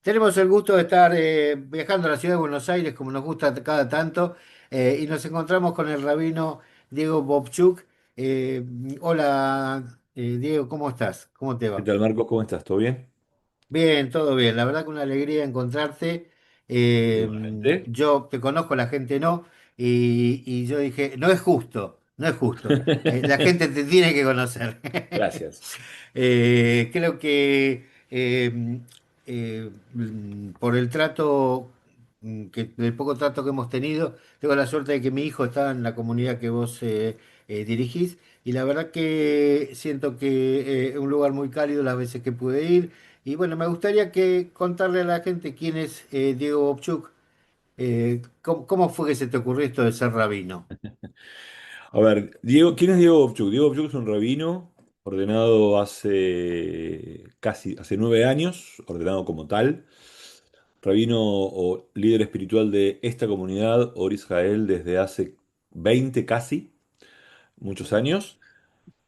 Tenemos el gusto de estar viajando a la ciudad de Buenos Aires, como nos gusta cada tanto, y nos encontramos con el rabino Diego Bobchuk. Eh, Hola, Diego, ¿cómo estás? ¿Cómo te ¿Qué va? tal, Marcos? ¿Cómo estás? ¿Todo bien? Bien, todo bien. La verdad que una alegría encontrarte. Igualmente. Yo te conozco, la gente no, y yo dije, no es justo, no es justo. La gente te tiene que conocer. Gracias. Creo que por el trato, el poco trato que hemos tenido, tengo la suerte de que mi hijo está en la comunidad que vos dirigís, y la verdad que siento que es un lugar muy cálido las veces que pude ir. Y bueno, me gustaría que contarle a la gente quién es Diego Bobchuk. ¿Cómo fue que se te ocurrió esto de ser rabino? A ver, Diego, ¿quién es Diego Bobchuk? Diego Bobchuk es un rabino ordenado hace 9 años, ordenado como tal. Rabino o líder espiritual de esta comunidad, Or Israel, desde hace 20 casi, muchos años.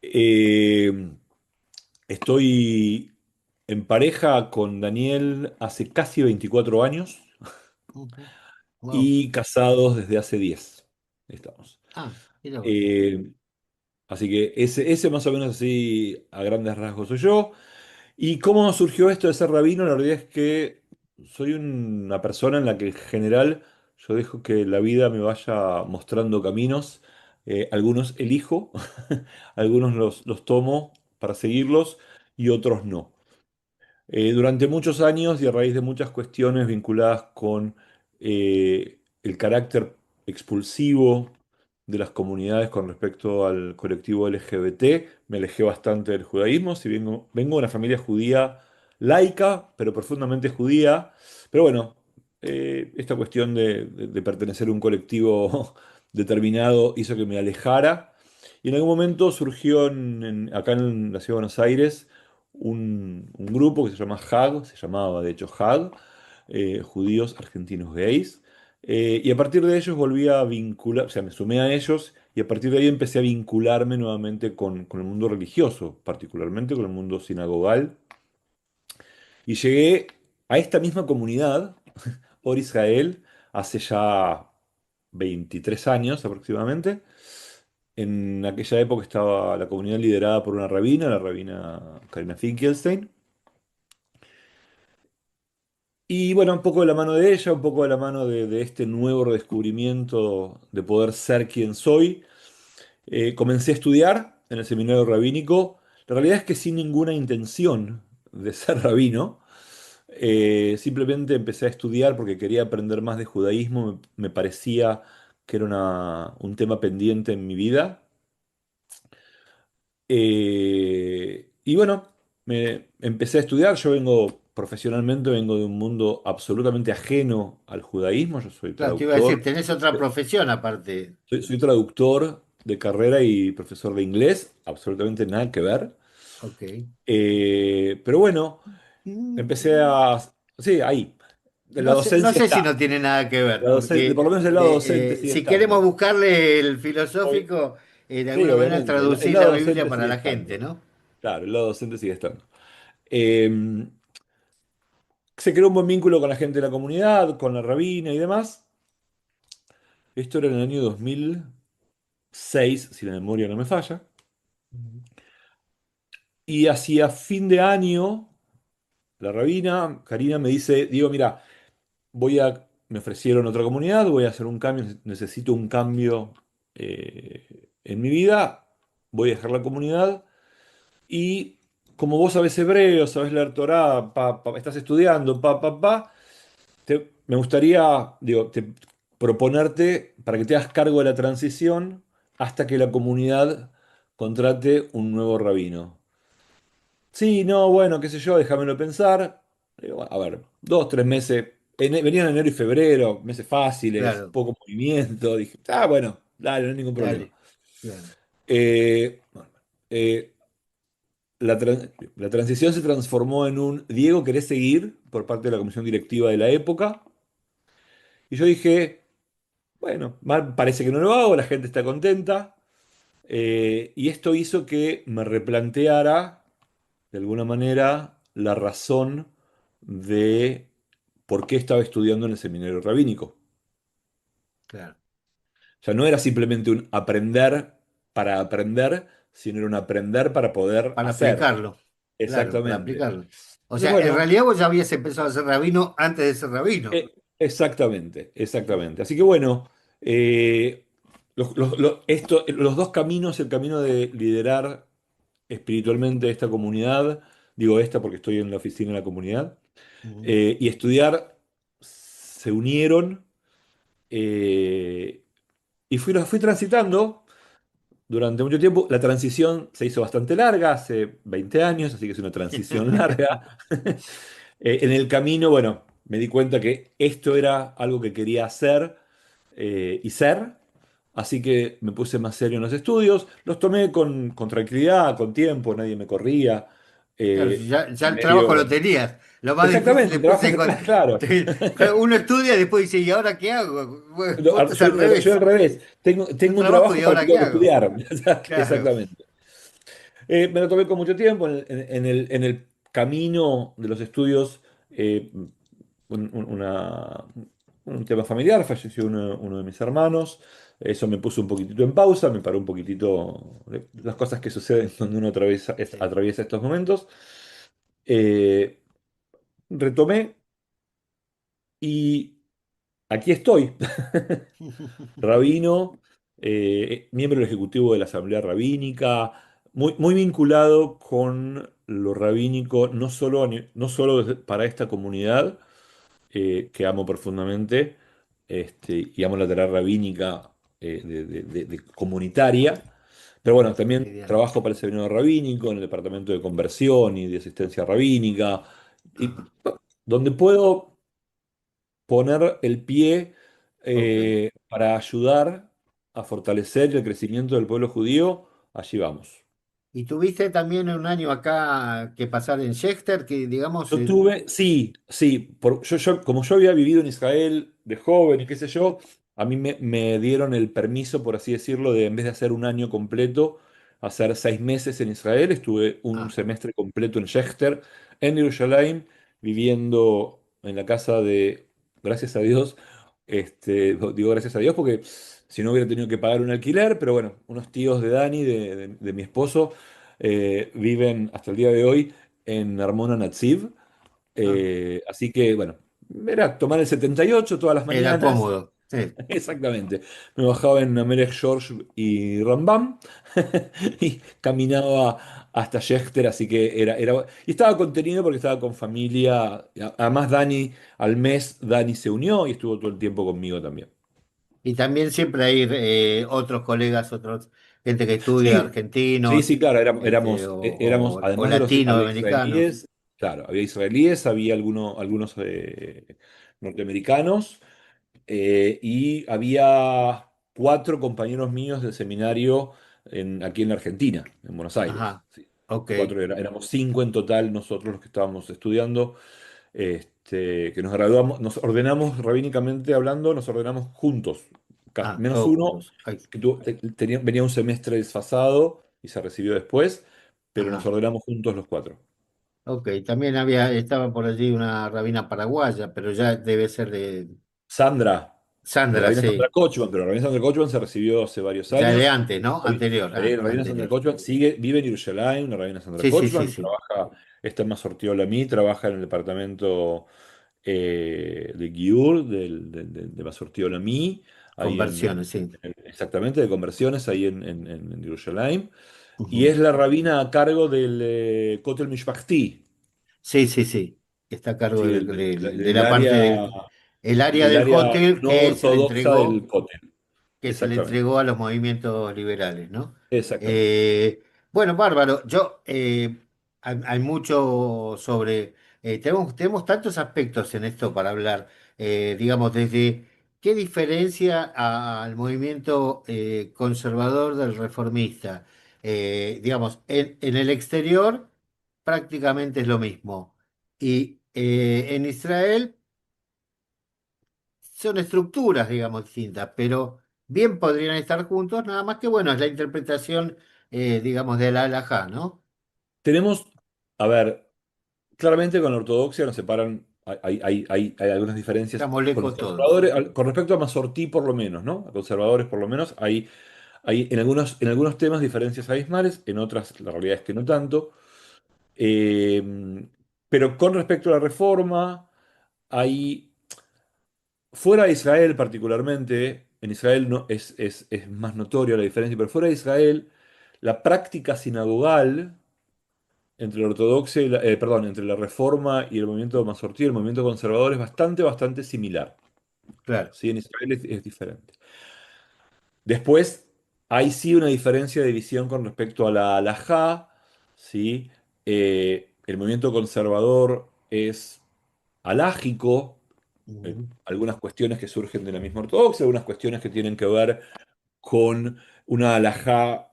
Eh, Estoy en pareja con Daniel hace casi 24 años Ujú. Wow. y casados desde hace 10. Estamos. Ah, mira vos. Eh, Así que ese más o menos así a grandes rasgos soy yo. ¿Y cómo surgió esto de ser rabino? La realidad es que soy una persona en la que en general yo dejo que la vida me vaya mostrando caminos. Algunos elijo, algunos los tomo para seguirlos y otros no. Durante muchos años y a raíz de muchas cuestiones vinculadas con el carácter expulsivo de las comunidades con respecto al colectivo LGBT, me alejé bastante del judaísmo, si vengo de una familia judía laica, pero profundamente judía. Pero bueno, esta cuestión de pertenecer a un colectivo determinado hizo que me alejara. Y en algún momento surgió acá en la ciudad de Buenos Aires un grupo que se llama HAG, se llamaba de hecho HAG, Judíos Argentinos Gays. Y a partir de ellos volví a vincular, o sea, me sumé a ellos y a partir de ahí empecé a vincularme nuevamente con el mundo religioso, particularmente con el mundo sinagogal. Y llegué a esta misma comunidad, Or Israel, hace ya 23 años aproximadamente. En aquella época estaba la comunidad liderada por una rabina, la rabina Karina Finkelstein. Y bueno, un poco de la mano de ella, un poco de la mano de este nuevo redescubrimiento de poder ser quien soy, comencé a estudiar en el seminario rabínico. La realidad es que sin ninguna intención de ser rabino, simplemente empecé a estudiar porque quería aprender más de judaísmo, me parecía que era un tema pendiente en mi vida. Y bueno, me empecé a estudiar. Yo profesionalmente, vengo de un mundo absolutamente ajeno al judaísmo. Yo soy Claro, te iba a decir, traductor, tenés otra profesión aparte. soy traductor de carrera y profesor de inglés, absolutamente nada que ver. Ok. Pero bueno, empecé Mm, a... Sí, ahí. La no docencia sé si está. no tiene nada que ver, Por porque lo menos el lado docente sigue si queremos estando. buscarle el Obvi- filosófico, de Sí, alguna manera obviamente. El traducir la lado Biblia docente para sigue la gente, estando. ¿no? Claro, el lado docente sigue estando. Eh, Se creó un buen vínculo con la gente de la comunidad, con la rabina y demás. Esto era en el año 2006, si la memoria no me falla. Ujú. Y hacia fin de año, la rabina, Karina, me dice, digo, mira, me ofrecieron otra comunidad, voy a hacer un cambio, necesito un cambio en mi vida, voy a dejar la comunidad y como vos sabés hebreo, sabés leer Torá, estás estudiando, me gustaría, digo, proponerte para que te hagas cargo de la transición hasta que la comunidad contrate un nuevo rabino. Sí, no, bueno, qué sé yo, déjamelo pensar. Digo, bueno, a ver, 2, 3 meses. Venían enero y febrero, meses fáciles, Claro, poco movimiento. Dije, bueno, dale, no hay ningún problema. dale. Claro. Bueno, eh, la transición se transformó en un Diego, ¿querés seguir? Por parte de la comisión directiva de la época. Y yo dije, bueno, mal parece que no lo hago, la gente está contenta. Y esto hizo que me replanteara, de alguna manera, la razón de por qué estaba estudiando en el seminario rabínico. claro. O sea, no era simplemente un aprender para aprender, sino era un aprender para poder Para hacer. aplicarlo, claro, para Exactamente. aplicarlo. O Entonces, sea, en bueno, realidad vos ya habías empezado a ser rabino antes de ser rabino. exactamente, exactamente. Así que bueno, eh, los dos caminos, el camino de liderar espiritualmente esta comunidad, digo esta porque estoy en la oficina de la comunidad, Ujú. y estudiar se unieron, eh, y los fui transitando durante mucho tiempo. La transición se hizo bastante larga, hace 20 años, así que es una transición larga. En el camino, bueno, me di cuenta que esto era algo que quería hacer y ser, así que me puse más serio en los estudios. Los tomé con tranquilidad, con tiempo, nadie me corría. Claro, si eh, ya el trabajo lo medio... tenías. Lo más difícil Exactamente, después trabajo, es cuando claro. claro, uno estudia y después dice, ¿y ahora qué hago? Bueno, No, vos estás al Yo revés. al revés, Yo tengo un trabajo y trabajo para el ahora que qué tengo que hago. estudiar. Claro. Exactamente. Me lo tomé con mucho tiempo. En el camino de los estudios, un, un- una- un tema familiar, falleció uno de mis hermanos. Eso me puso un poquitito en pausa, me paró un poquitito las cosas que suceden cuando uno Sí. atraviesa estos momentos. Eh, Retomé y aquí estoy. Rabino, miembro del Ejecutivo de la Asamblea Rabínica, muy vinculado con lo rabínico, no solo para esta comunidad, que amo profundamente, y amo la tarea rabínica de comunitaria, pero bueno, también Lidiana. trabajo para el seminario rabínico, en el departamento de conversión y de asistencia rabínica, y Ajá. donde puedo poner el pie Ok. para ayudar a fortalecer el crecimiento del pueblo judío, allí vamos. ¿Y tuviste también un año acá que pasar en Schechter, que digamos, Yo tuve, sí, sí, como yo había vivido en Israel de joven y qué sé yo, a mí me dieron el permiso, por así decirlo, de en vez de hacer un año completo, hacer 6 meses en Israel. Estuve un ah, semestre completo en Shechter, en Jerusalén, viviendo en la casa de, gracias a Dios, digo gracias a Dios porque si no hubiera tenido que pagar un alquiler, pero bueno, unos tíos de Dani, de mi esposo, viven hasta el día de hoy en Armona Natsiv. ah, Así que, bueno, era tomar el 78 todas las era mañanas. cómodo. Sí. Exactamente. Me bajaba en Amelech George y Rambam y caminaba hasta Schechter, así que y estaba contenido porque estaba con familia. Además, al mes, Dani se unió y estuvo todo el tiempo conmigo también. Y también siempre hay otros colegas, otros gente que estudia, Sí, sí, argentinos, sí, claro, o además de había latinoamericanos. israelíes, claro, había israelíes, había algunos norteamericanos. Y había 4 compañeros míos del seminario aquí en la Argentina, en Buenos Aires. Ajá, Sí. ok. Éramos 5 en total nosotros los que estábamos estudiando, que nos graduamos, nos ordenamos rabínicamente hablando, nos ordenamos juntos, Ah, menos todos uno juntos. Ay, que venía un semestre desfasado y se recibió después, pero nos ajá, ordenamos juntos los 4. ok. También estaba por allí una rabina paraguaya, pero ya debe ser de Sandra, la Sandra, reina Sandra sí. Kochman, pero la reina Sandra Kochman se recibió hace varios Ya de años. antes, ¿no? Anterior, La reina Sandra anterior. Kochman vive en Jerusalén, la reina Sandra Sí, sí, sí, Kochman, sí. está en Masorti Olamí, trabaja en el departamento de Giur de Masorti Olamí, ahí Conversiones, sí. exactamente, de conversiones, ahí en Jerusalén, y Ujú. es la rabina a cargo del Kotel Mishpachti, Sí, sí, sí. Está a cargo sí, de la parte el área del del área hotel no ortodoxa del Kotel, que se le exactamente, entregó a los movimientos liberales, ¿no? exactamente. Eh, bueno, bárbaro. Hay mucho sobre, tenemos tantos aspectos en esto para hablar, digamos, desde qué diferencia al movimiento conservador del reformista. Digamos, en el exterior prácticamente es lo mismo. Y en Israel son estructuras, digamos, distintas, pero bien podrían estar juntos, nada más que, bueno, es la interpretación, digamos, de la halajá, ¿no? Tenemos, a ver, claramente con la ortodoxia nos separan hay algunas diferencias Estamos con los lejos todos. conservadores, con respecto a Masortí por lo menos, ¿no? A conservadores por lo menos, hay en algunos temas diferencias abismales, en otras la realidad es que no tanto. Eh, pero con respecto a la reforma, hay, fuera de Israel particularmente, en Israel no, es más notorio la diferencia, pero fuera de Israel, la práctica sinagogal entre la ortodoxia y perdón, entre la reforma y el movimiento masortí, el movimiento conservador es bastante similar. Claro. ¿Sí? En Israel es diferente. Después, hay sí una diferencia de visión con respecto a la halajá, ¿sí? El movimiento conservador es halágico, Ujú. algunas cuestiones que surgen de la misma ortodoxia, algunas cuestiones que tienen que ver con una halajá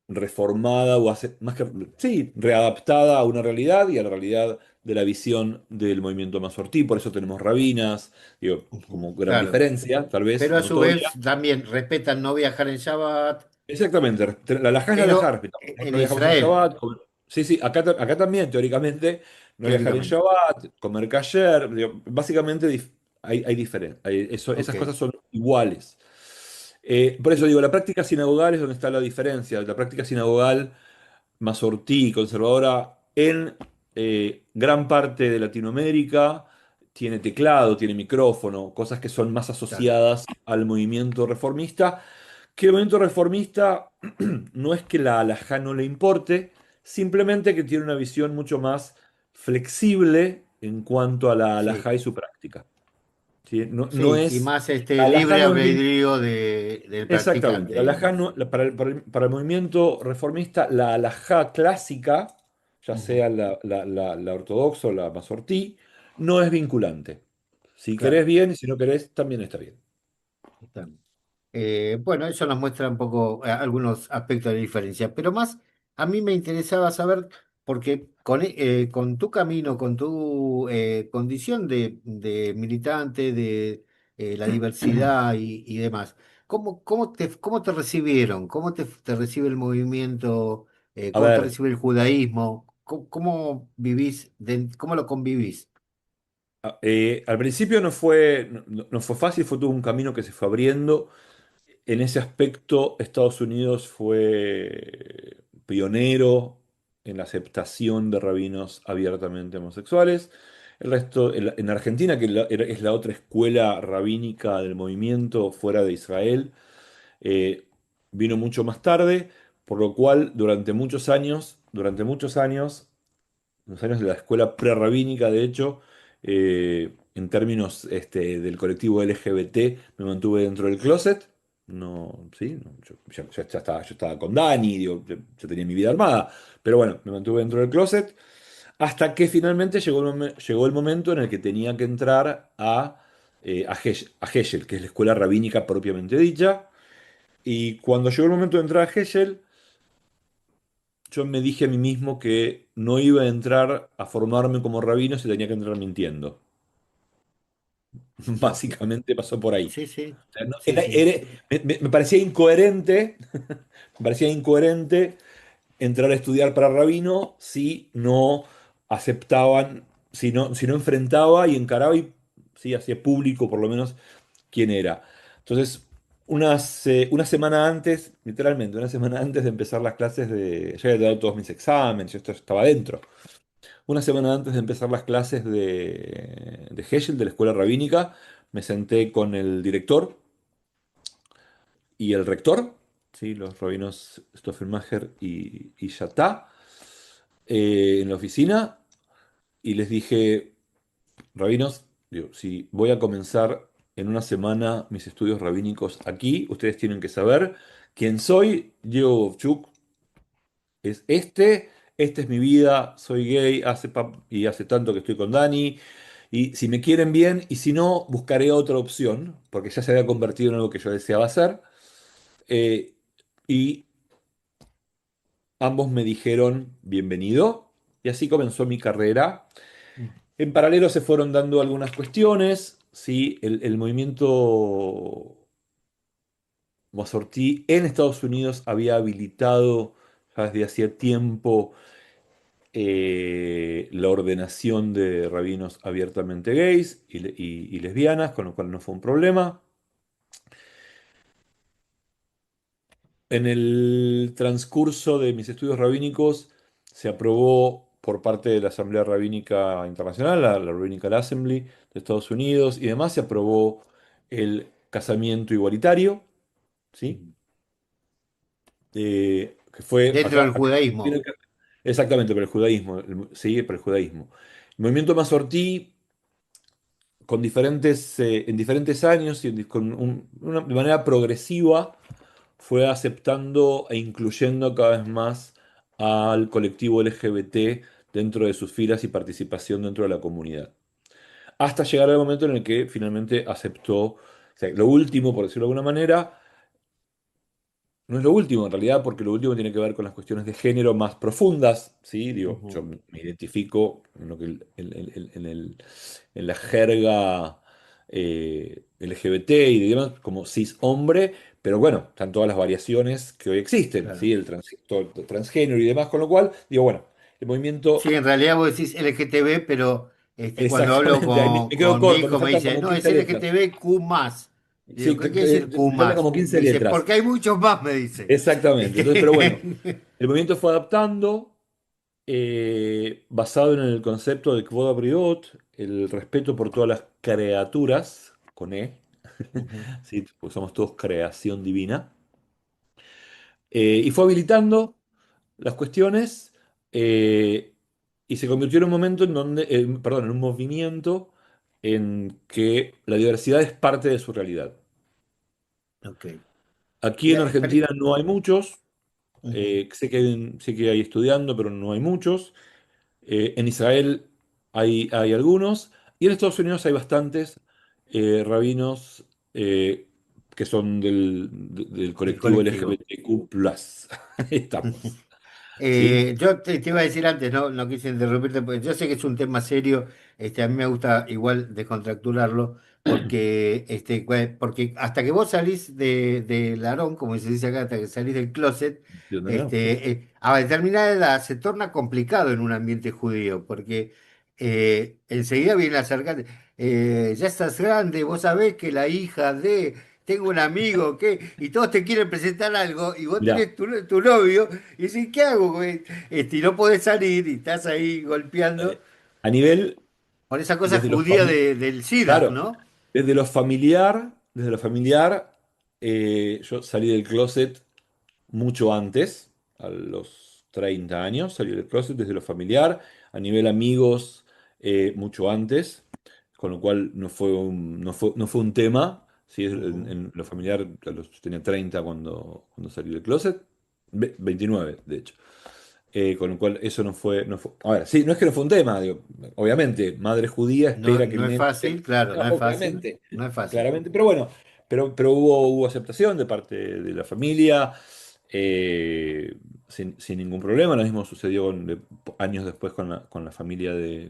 reformada o más que, sí, readaptada a una realidad y a la realidad de la visión del movimiento masortí. Por eso tenemos rabinas, digo, Ujú. como gran Claro. diferencia, tal vez Pero a su notoria. vez también respetan no viajar en Shabbat, Exactamente, la alajá es la alajá, pero respetamos, ¿no? en No viajamos en Israel, Shabbat. Sí, sí, acá también, teóricamente, no viajar en teóricamente. Shabbat, comer kasher, digo, básicamente hay diferencia, Ok, esas cosas son iguales. Por eso y- digo, la práctica sinagogal es donde está la diferencia. La práctica sinagogal Masortí, conservadora en gran parte de Latinoamérica, tiene teclado, tiene micrófono, cosas que son más claro. asociadas al movimiento reformista, que el movimiento reformista no es que la halajá no le importe, simplemente que tiene una visión mucho más flexible en cuanto a la Sí, halajá y su práctica. ¿Sí? No, no sí, y es, más la halajá libre no es bien. albedrío del Exactamente. practicante, La halajá digamos. para el movimiento reformista, la halajá clásica, ya Ujú. sea la ortodoxa o la masortí, no es vinculante. Si Claro. querés bien y si no querés, también está bien. Está. Bueno, eso nos muestra un poco algunos aspectos de diferencia, pero más a mí me interesaba saber, porque con tu camino, con tu condición de militante, de la diversidad y demás, cómo te recibieron? ¿Cómo te recibe el movimiento? A ¿Cómo te ver, recibe el judaísmo? ¿Cómo vivís, cómo lo convivís? al principio no fue fácil, fue todo un camino que se fue abriendo. En ese aspecto, Estados Unidos fue pionero en la aceptación de rabinos abiertamente homosexuales. El resto, en Argentina, que es la otra escuela rabínica del movimiento fuera de Israel, eh, vino mucho más tarde, por lo cual durante muchos años, los años de la escuela prerrabínica, de hecho, en términos del colectivo LGBT, me mantuve dentro del closet. No, sí, no, yo estaba con Dani, digo, yo tenía mi vida armada, pero bueno, me mantuve dentro del closet hasta que finalmente llegó el momento en el que tenía que entrar a Heschel, que es la escuela rabínica propiamente dicha. Y cuando llegó el momento de entrar a Heschel, yo me dije a mí mismo que no iba a entrar a formarme como rabino si tenía que entrar mintiendo. Lógico. Básicamente pasó por ahí. Sí, sí, O sea, sí, sí. me parecía incoherente, me parecía incoherente entrar a estudiar para rabino si no aceptaban, si no enfrentaba y encaraba y sí, hacía público por lo menos quién era. Entonces, una semana antes, literalmente, una semana antes de empezar las clases ya había dado todos mis exámenes, yo estaba dentro. Una semana antes de empezar las clases de Heschel, de la escuela rabínica, me senté con el director y el rector, ¿sí? Los rabinos Stoffelmacher y Yattá, en la oficina y les dije, rabinos, digo, si voy a comenzar en una semana mis estudios rabínicos aquí, ustedes tienen que saber quién soy. Diego Bovchuk es esta es mi vida, soy gay y hace tanto que estoy con Dani. Y si me quieren bien, y si no, buscaré otra opción, porque ya se había convertido en algo que yo deseaba hacer. Eh, y ambos me dijeron bienvenido, y así comenzó mi carrera. En paralelo se fueron dando algunas cuestiones, ¿sí? El movimiento Mazortí en Estados Unidos había habilitado ya desde hacía tiempo la ordenación de rabinos abiertamente gays y lesbianas, con lo cual no fue un problema. En el transcurso de mis estudios rabínicos se aprobó por parte de la Asamblea Rabínica Internacional, la Rabbinical Assembly de Estados Unidos y demás, se aprobó el casamiento igualitario, ¿sí? Ujú. Que fue Dentro del acá judaísmo. exactamente por el judaísmo, sí, por el judaísmo. El movimiento Masortí con en diferentes años y de manera progresiva fue aceptando e incluyendo cada vez más al colectivo LGBT dentro de sus filas y participación dentro de la comunidad. Hasta llegar al momento en el que finalmente aceptó, o sea, lo último, por decirlo de alguna manera, no es lo último en realidad, porque lo último tiene que ver con las cuestiones de género más profundas, ¿sí? Digo, yo Ujú. me identifico en lo que en la jerga LGBT y demás como cis hombre, pero bueno, están todas las variaciones que hoy existen, Claro. ¿sí? Todo el transgénero y demás, con lo cual, digo, bueno, el Sí, movimiento, en realidad vos decís LGTB, pero cuando hablo exactamente, ahí me quedo con mi corto, me hijo me faltan dice, como no, es 15 letras. LGTBQ más. Le digo, Sí, ¿qué quiere decir Q me faltan más? como Me 15 dice, letras. porque hay muchos más, me dice. Exactamente, entonces, pero bueno, el movimiento fue adaptando. Basado en el concepto de Kvod Abriot, el respeto por todas las criaturas, con E, Ujú. ¿sí? Porque somos todos creación divina, y fue habilitando las cuestiones eh, y se convirtió en un momento en donde, perdón, en un movimiento en que la diversidad es parte de su realidad. Ok. Aquí en La- Argentina no hay muchos, Ujú. sé que hay estudiando, pero no hay muchos. En Israel hay algunos, y en Estados Unidos hay bastantes rabinos que son del Del colectivo colectivo. LGBTQ+. Ahí estamos. ¿Sí? Yo te iba a decir antes, no, no quise interrumpirte, porque yo sé que es un tema serio, a mí me gusta igual descontracturarlo, porque, porque hasta que vos salís del Aarón, como se dice acá, hasta que salís del closet, ¿Entendés? Sí. a determinada edad se torna complicado en un ambiente judío, porque enseguida viene a acercarte, ya estás grande, vos sabés que la hija de... Tengo un amigo que, y todos te quieren presentar algo, y vos Mirá, tenés tu novio, y decís, ¿qué hago, güey? Y no podés salir y estás ahí golpeando a nivel, con esa cosa desde los judía familiares, del SIDA, claro, ¿no? desde lo familiar, yo salí del closet mucho antes, a los 30 años, salí del closet desde lo familiar, a nivel amigos, mucho antes, con lo cual no fue un tema, ¿sí? Ujú. En lo familiar, tenía 30 cuando salí del closet, 29 de hecho. Con lo cual eso no fue. Ahora, sí, no es que no fue un tema, digo, obviamente, madre judía No, espera que el no es nene. fácil, claro, no es fácil, Obviamente, no es fácil. claramente, pero bueno, pero hubo aceptación de parte de la familia, eh, sin ningún problema. Lo mismo sucedió años después con la familia de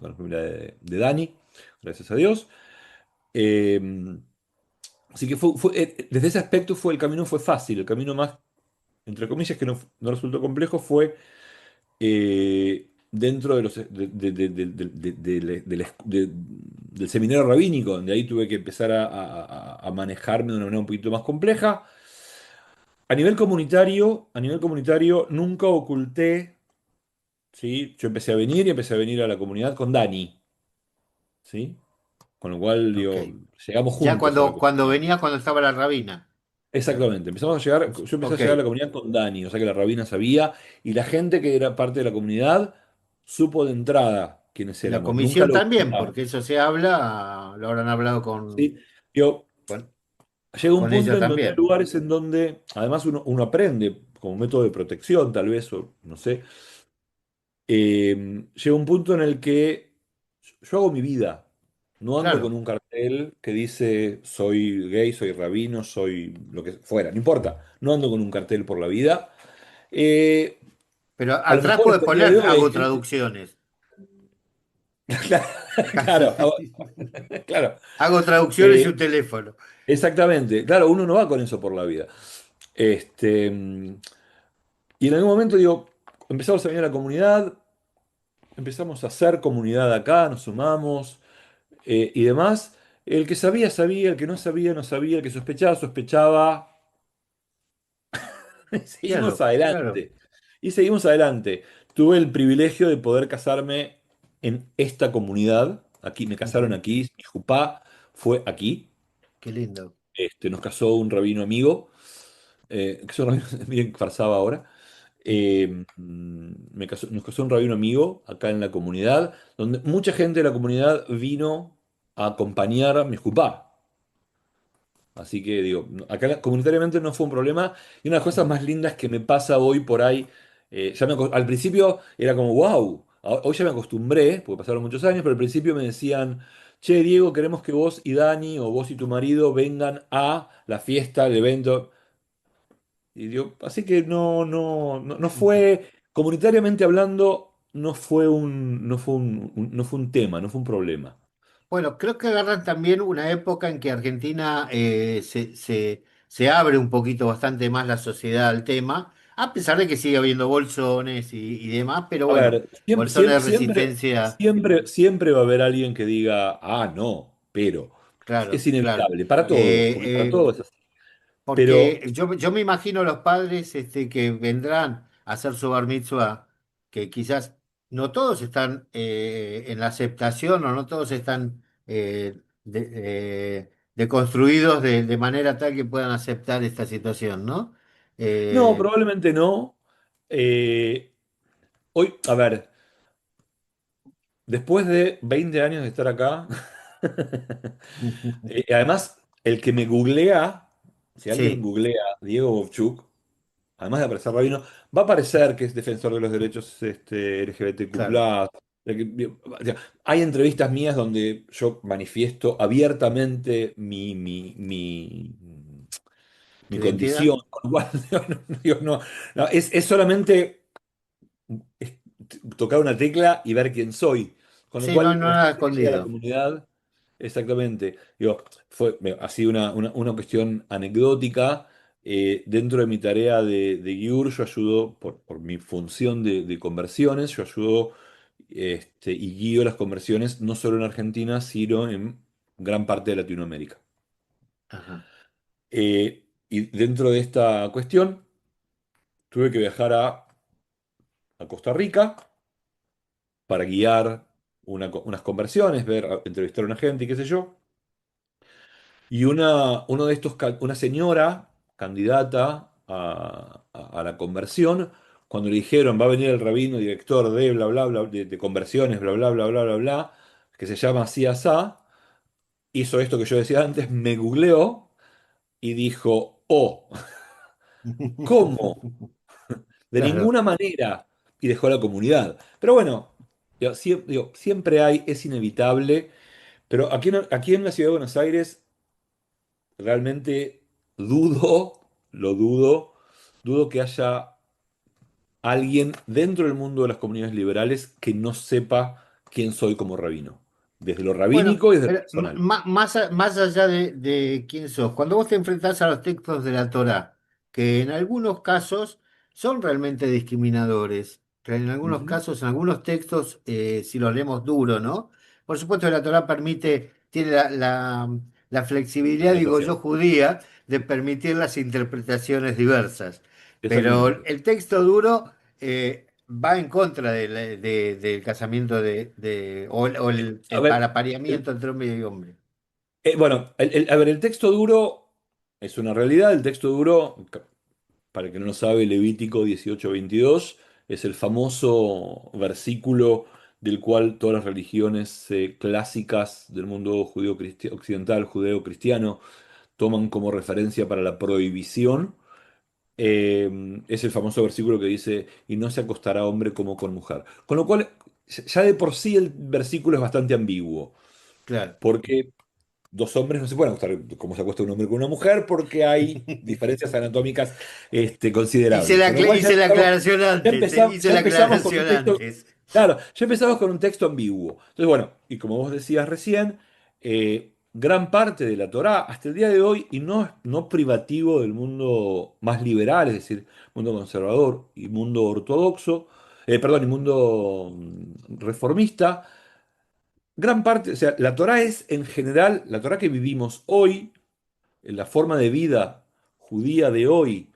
Dani, gracias a Dios. Eh, Así que desde ese aspecto el camino fue fácil, el camino más, entre comillas, que no resultó complejo fue dentro de del seminario rabínico, donde ahí tuve que empezar a manejarme de una manera un poquito más compleja. A nivel comunitario nunca oculté, ¿sí? Yo empecé a venir a la comunidad con Dani, ¿sí? Con lo cual, Ok. digo, llegamos Ya juntos a la cuando comunidad. venía, cuando estaba la rabina. Exactamente, yo empecé a Ok. llegar a la comunidad con Dani, o sea que la rabina sabía, y la gente que era parte de la comunidad supo de entrada quiénes Y la éramos, nunca comisión lo también, ocultamos, porque eso se habla, lo habrán hablado ¿sí? Yo, con, llega un con punto ella en donde hay también. lugares en donde, además uno aprende como método de protección, tal vez, o no sé, llega un punto en el que yo hago mi vida, no ando con Claro. un cartel que dice soy gay, soy rabino, soy lo que fuera, no importa, no ando con un cartel por la vida. Eh, Pero a lo atrás mejor puedes hasta el día poner, de hoy hay hago gente. traducciones. Claro, claro, claro. Hago traducciones y un Eh, teléfono. exactamente. Claro, uno no va con eso por la vida. Este, y en algún momento digo, empezamos a venir a la comunidad. empezamos a hacer comunidad acá, nos sumamos y demás. El que sabía, sabía, el que no sabía, no sabía, el que sospechaba, sospechaba. Seguimos Claro, claro. adelante. Y seguimos adelante. Tuve el privilegio de poder casarme en esta comunidad. Aquí me casaron Ujú. aquí, mi jupá fue aquí. Qué lindo. Nos casó un rabino amigo, que es un rabino bien farsaba ahora. Nos casó un rabino amigo acá en la comunidad, donde mucha gente de la comunidad vino a acompañar a mi jupá. Así que digo, acá comunitariamente no fue un problema. Y una de las cosas más lindas que me pasa hoy por ahí, al principio era como, wow, hoy ya me acostumbré, porque pasaron muchos años, pero al principio me decían, che, Diego, queremos que vos y Dani o vos y tu marido vengan a la fiesta, al evento. Y digo, así que no fue, comunitariamente hablando, no fue un tema, no fue un problema. Bueno, creo que agarran también una época en que Argentina se abre un poquito bastante más la sociedad al tema, a pesar de que sigue habiendo bolsones y demás, pero A bueno, ver, siempre, bolsones de siempre, resistencia, siempre va a haber alguien que diga, ah, no, pero claro, es claro. inevitable para todo, porque para todo es así. Porque Pero, yo me imagino los padres que vendrán a hacer su bar mitzvah, que quizás no todos están en la aceptación o no todos están deconstruidos de manera tal que puedan aceptar esta situación, ¿no? no, Eh, probablemente no. Eh, Hoy, a ver, después de 20 años de estar acá, además, el que me googlea, si alguien sí, googlea Diego Bovchuk, además de aparecer rabino, va a aparecer que es defensor de los derechos claro. LGBTQ+. O sea, hay entrevistas mías donde yo manifiesto abiertamente ¿Tu mi identidad? condición, con lo cual no, es solamente es tocar una tecla y ver quién soy. Con lo Sí, no, cual, no la nada gente que llega a la escondido. comunidad, exactamente, digo, ha sido una cuestión anecdótica. Dentro de mi tarea de Giur, yo ayudo, por mi función de conversiones, yo ayudo y guío las conversiones no solo en Argentina, sino en gran parte de Latinoamérica. Ajá. Y dentro de esta cuestión, tuve que viajar a Costa Rica para guiar unas conversiones, entrevistar a una gente y qué sé yo. Y uno de estos, una señora candidata a la conversión, cuando le dijeron va a venir el rabino director de bla bla bla, de conversiones, bla bla bla bla bla bla, que se llama así asá, hizo esto que yo decía antes, me googleó y dijo, oh, ¿cómo? De Claro. ninguna manera. Y dejó la comunidad. Pero bueno, digo, siempre hay, es inevitable. Pero aquí en la ciudad de Buenos Aires realmente dudo, lo dudo que haya alguien dentro del mundo de las comunidades liberales que no sepa quién soy como rabino, desde lo Bueno, rabínico y desde lo pero personal. más allá de quién sos, cuando vos te enfrentás a los textos de la Torá, que en algunos casos son realmente discriminadores, que en algunos Ujú. casos, en algunos textos, si los leemos duro, ¿no? Por supuesto que la Torá tiene la flexibilidad, digo yo, Interpretación. judía, de permitir las interpretaciones diversas. Pero Exactamente. el texto duro va en contra del casamiento o A el ver, parapareamiento entre hombre y hombre. bueno, a ver, el texto duro es una realidad. El texto duro, para el que no lo sabe, Levítico 18:22 es el famoso versículo del cual todas las religiones clásicas del mundo judío occidental, judeo-cristiano, toman como referencia para la prohibición. Es el famoso versículo que dice, y no se acostará hombre como con mujer. Con lo cual, ya de por sí el versículo es bastante ambiguo, Claro. porque dos hombres no se pueden acostar como se acuesta un hombre con una mujer porque hay diferencias anatómicas considerables. Con lo cual Hice la aclaración antes, hice ya la empezamos con un aclaración texto, antes. claro, ya empezamos con un texto ambiguo. Entonces, bueno, y como vos decías recién, gran parte de la Torá hasta el día de hoy, y no privativo del mundo más liberal, es decir, mundo conservador y mundo ortodoxo, perdón, y mundo reformista, gran parte, o sea, la Torá es en general, la Torá que vivimos hoy, en la forma de vida judía de hoy,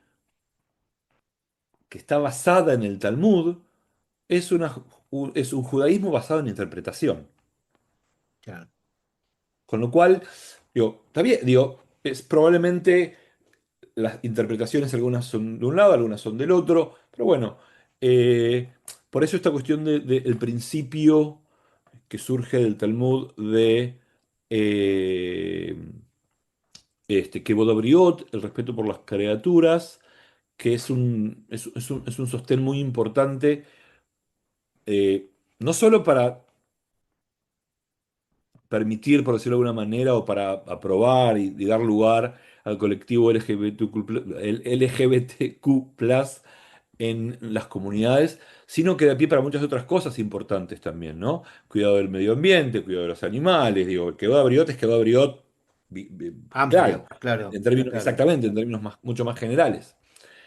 que está basada en el Talmud, es es un judaísmo basado en interpretación. Claro. Con lo cual, digo, está bien, digo, es probablemente las interpretaciones algunas son de un lado, algunas son del otro, pero bueno, eh, por eso esta cuestión del principio que surge del Talmud de eh, que Bodobriot, el respeto por las criaturas, que es un sostén muy importante, no solo para permitir, por decirlo de alguna manera, o para aprobar y dar lugar al colectivo LGBTQ, el LGBTQ+, en las comunidades, sino que da pie para muchas otras cosas importantes también, ¿no? Cuidado del medio ambiente, cuidado de los animales, digo, que va a Briot es que va a Briot, claro, Amplio, claro, en términos, claro. exactamente, en términos mucho más generales.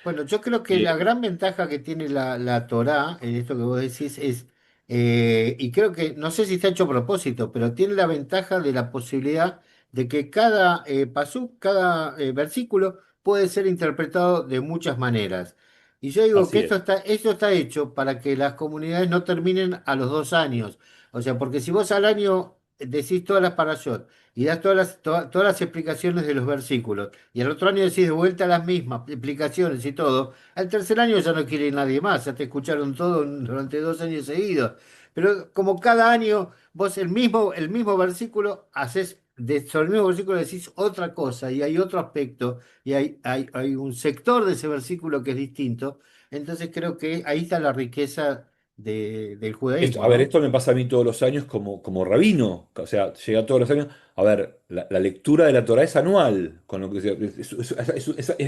Bueno, yo creo que la Eh, gran ventaja que tiene la Torá en esto que vos decís es, y creo que, no sé si está hecho a propósito, pero tiene la ventaja de la posibilidad de que cada pasú, cada versículo puede ser interpretado de muchas maneras. Y yo digo que así es. esto está hecho para que las comunidades no terminen a los 2 años. O sea, porque si vos al año decís todas las parashot y das todas las explicaciones de los versículos, y el otro año decís de vuelta las mismas explicaciones y todo. Al tercer año ya no quiere ir nadie más, ya te escucharon todo durante 2 años seguidos. Pero como cada año vos el mismo versículo haces, sobre el mismo versículo decís otra cosa y hay otro aspecto y hay un sector de ese versículo que es distinto. Entonces creo que ahí está la riqueza del Esto, judaísmo, a ver, ¿no? esto me pasa a mí todos los años como rabino, o sea, llega todos los años. A ver, la lectura de la Torah es anual, con lo que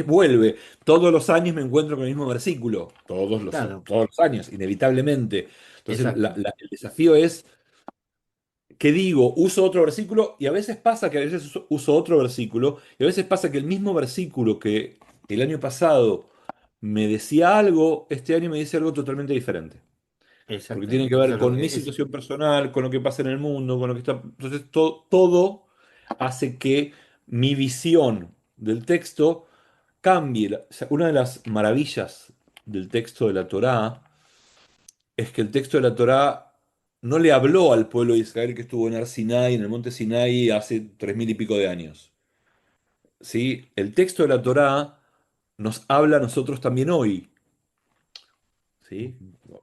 vuelve. Todos los años me encuentro con el mismo versículo, Claro, todos los años, inevitablemente. Entonces, exacto, el desafío es, ¿qué digo? Uso otro versículo y a veces pasa que a veces uso otro versículo y a veces pasa que el mismo versículo que el año pasado me decía algo, este año me dice algo totalmente diferente porque tiene que exactamente. Eso ver es lo con mi que es. situación personal, con lo que pasa en el mundo, con lo que está. Entonces, todo hace que mi visión del texto cambie. O sea, una de las maravillas del texto de la Torá es que el texto de la Torá no le habló al pueblo de Israel que estuvo en Ar Sinai, en el monte Sinai, hace 3000 y pico de años. ¿Sí? El texto de la Torá nos habla a nosotros también hoy. ¿Sí?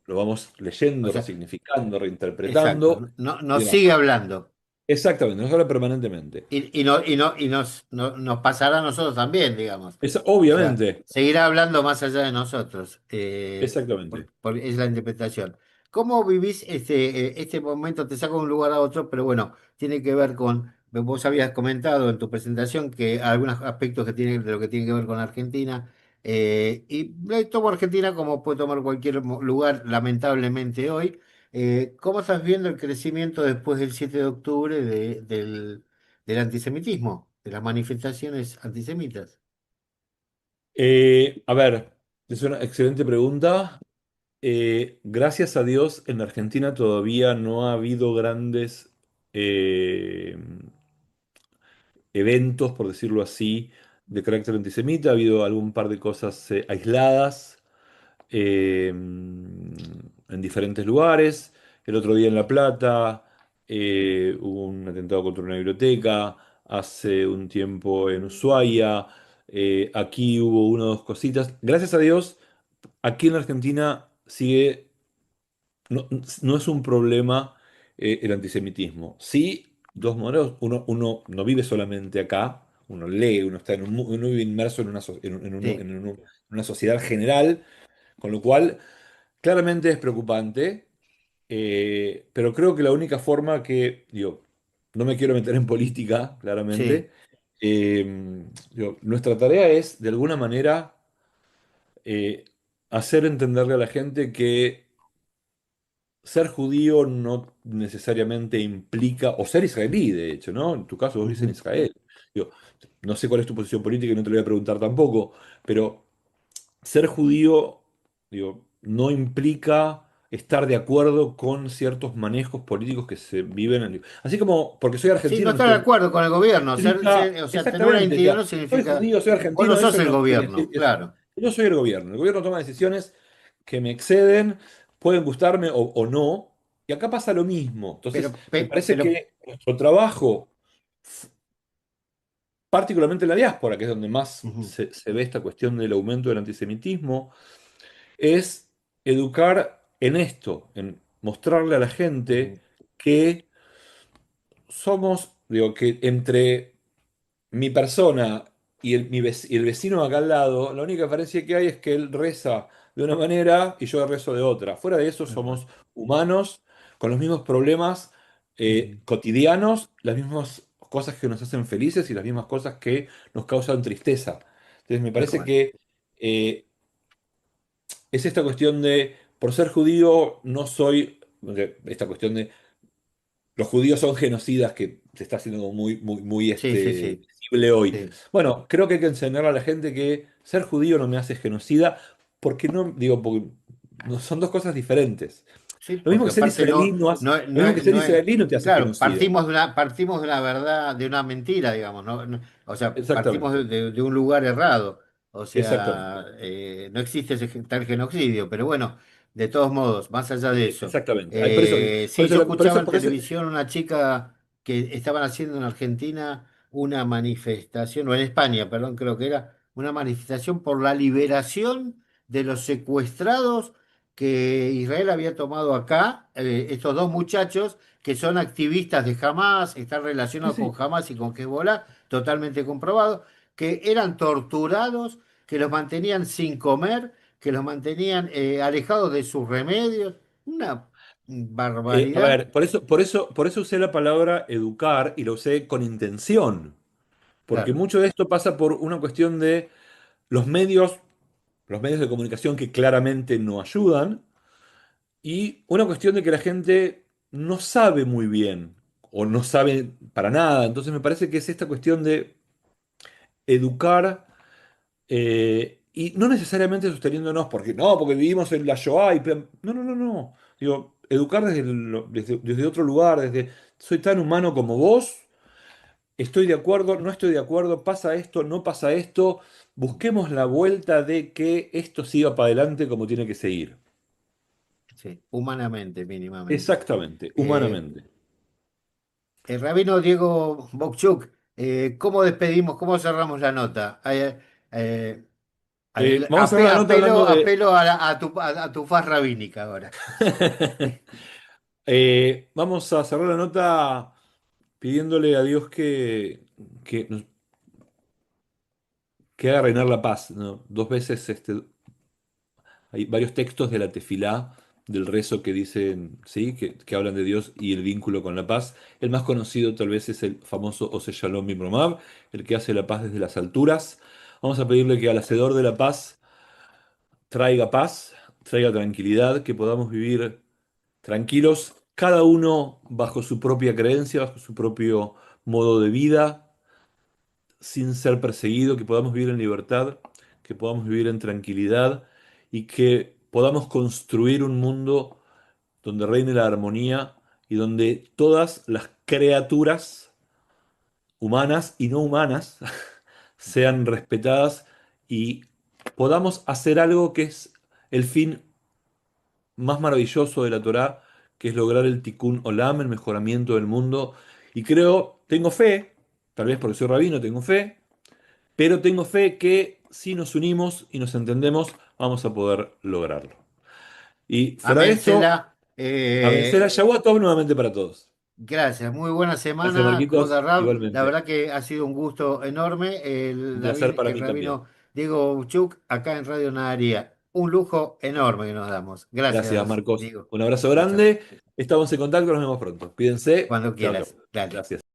Lo vamos O leyendo, sea, resignificando, exacto. reinterpretando y Nos demás. sigue hablando. Exactamente, nos habla permanentemente. Y nos pasará a nosotros también, digamos. O sea, Obviamente, seguirá hablando más allá de nosotros. exactamente. Es la interpretación. ¿Cómo vivís este momento? Te saco de un lugar a otro, pero bueno, tiene que ver con. Vos habías comentado en tu presentación que algunos aspectos que tienen de lo que tiene que ver con Argentina. Y tomo Argentina como puede tomar cualquier lugar, lamentablemente hoy. ¿Cómo estás viendo el crecimiento después del 7 de octubre del antisemitismo, de las manifestaciones antisemitas? A ver, es una excelente pregunta. Gracias a Dios, en Argentina todavía no ha habido grandes eventos, por decirlo así, de carácter antisemita. Ha habido algún par de cosas aisladas en diferentes lugares. El otro día en La Plata hubo un atentado contra una biblioteca. Hace un tiempo en Ushuaia. Aquí hubo una o dos cositas. Gracias a Dios, aquí en la Argentina sigue no, no es un problema el antisemitismo. Sí, dos modelos, uno no vive solamente acá, uno lee, uno está uno vive inmerso en Sí, en una sociedad general, con lo cual claramente es preocupante, pero creo que la única forma que, digo, no me quiero meter en política, sí, claramente, nuestra tarea es, de alguna manera, hacer entenderle a la gente que ser judío no necesariamente implica, o ser israelí, de hecho, ¿no? En tu caso vos vivís en ujú, Israel. Digo, no sé cuál es tu posición política y no te lo voy a preguntar tampoco, pero ser judío, digo, no implica estar de acuerdo con ciertos manejos políticos que se viven Así como, porque soy Sí, no argentino, no estar de estoy... acuerdo con el gobierno. significa O sea, tener una exactamente, o identidad sea, no soy significa. judío, soy Vos no argentino, sos eso el no quiere decir gobierno, eso. claro. Yo soy el gobierno toma decisiones que me exceden, pueden gustarme o no, y acá pasa lo mismo. Entonces, me parece Pero, que nuestro trabajo, particularmente en la diáspora, que es donde más ujú, se ve esta cuestión del aumento del antisemitismo, es educar en esto, en mostrarle a la gente ujú, que somos, digo, que entre mi persona y y el vecino acá al lado, la única diferencia que hay es que él reza de una manera y yo rezo de otra. Fuera de eso tal cual. somos humanos con los mismos problemas Ujú, cotidianos, las mismas cosas que nos hacen felices y las mismas cosas que nos causan tristeza. Entonces me tal parece cual. que es esta cuestión de, por ser judío, no soy, esta cuestión de los judíos son genocidas que se está haciendo como muy Sí, sí, sí, visible hoy. sí. Bueno, creo que hay que enseñarle a la gente que ser judío no me hace genocida, porque no, digo, porque son dos cosas diferentes. Sí, Lo mismo porque que ser aparte israelí no hace, lo mismo que ser no es, israelí no te hace claro, genocida. partimos de una verdad, de una mentira, digamos, o sea, partimos Exactamente, de un lugar errado, o exactamente, sea, no existe tal genocidio, pero bueno, de todos modos, más allá de eso, exactamente. Ay, por eso, sí, yo escuchaba en por eso, televisión una chica que estaban haciendo en Argentina una manifestación, o en España, perdón, creo que era, una manifestación por la liberación de los secuestrados que Israel había tomado acá, estos dos muchachos que son activistas de Hamas, están sí, relacionados con sí. Hamas y con Hezbollah, totalmente comprobado, que eran torturados, que los mantenían sin comer, que los mantenían alejados de sus remedios. Una A barbaridad, ver, por eso usé la palabra educar y lo usé con intención, porque claro. mucho de esto pasa por una cuestión de los medios, los medios de comunicación que claramente no ayudan, y una cuestión de que la gente no sabe muy bien o no sabe para nada. Entonces me parece que es esta cuestión de educar y no necesariamente sosteniéndonos porque no, porque vivimos en la Shoah y no, no, no, no. Digo, educar desde otro lugar, desde soy tan humano como vos, estoy de acuerdo, no estoy de acuerdo, pasa esto, no pasa esto, busquemos la vuelta de que esto siga para adelante como tiene que seguir. Sí, humanamente, mínimamente. Exactamente, Eh, humanamente. el rabino Diego Bokchuk, ¿cómo despedimos, cómo cerramos la nota? Eh, Vamos a cerrar la nota hablando de... Apelo a tu faz rabínica ahora. Vamos a cerrar la nota pidiéndole a Dios que haga reinar la paz, ¿no? Dos veces hay varios textos de la tefilá, del rezo que dicen, ¿sí? Que hablan de Dios y el vínculo con la paz. El más conocido tal vez es el famoso Ose Shalom Mimromav, el que hace la paz desde las alturas. Vamos a pedirle que al hacedor de la paz, traiga tranquilidad, que podamos vivir tranquilos, cada uno bajo su propia creencia, bajo su propio modo de vida, sin ser perseguido, que podamos vivir en libertad, que podamos vivir en tranquilidad y que podamos construir un mundo donde reine la armonía y donde todas las criaturas humanas y no humanas sean respetadas y podamos hacer algo que es el fin más maravilloso de la Torá, que es lograr el tikkun olam, el mejoramiento del mundo. Y creo, tengo fe, tal vez porque soy rabino, tengo fe, pero tengo fe que si nos unimos y nos entendemos, vamos a poder lograrlo. Y fuera de Amén, eso, Cela. a vencer a Yahuatl nuevamente para todos. Gracias, muy buena Gracias, semana, Marquitos, Kodarab. La igualmente. verdad que ha sido un gusto enorme. Un placer para El mí también. rabino Diego Uchuk, acá en Radio Nadaría. Un lujo enorme que nos damos. Gracias, Gracias, Marcos. Diego. Un abrazo Chao, chao. grande. Estamos en contacto, nos vemos pronto. Cuídense. Cuando Chao, chao. quieras. Dale. Gracias.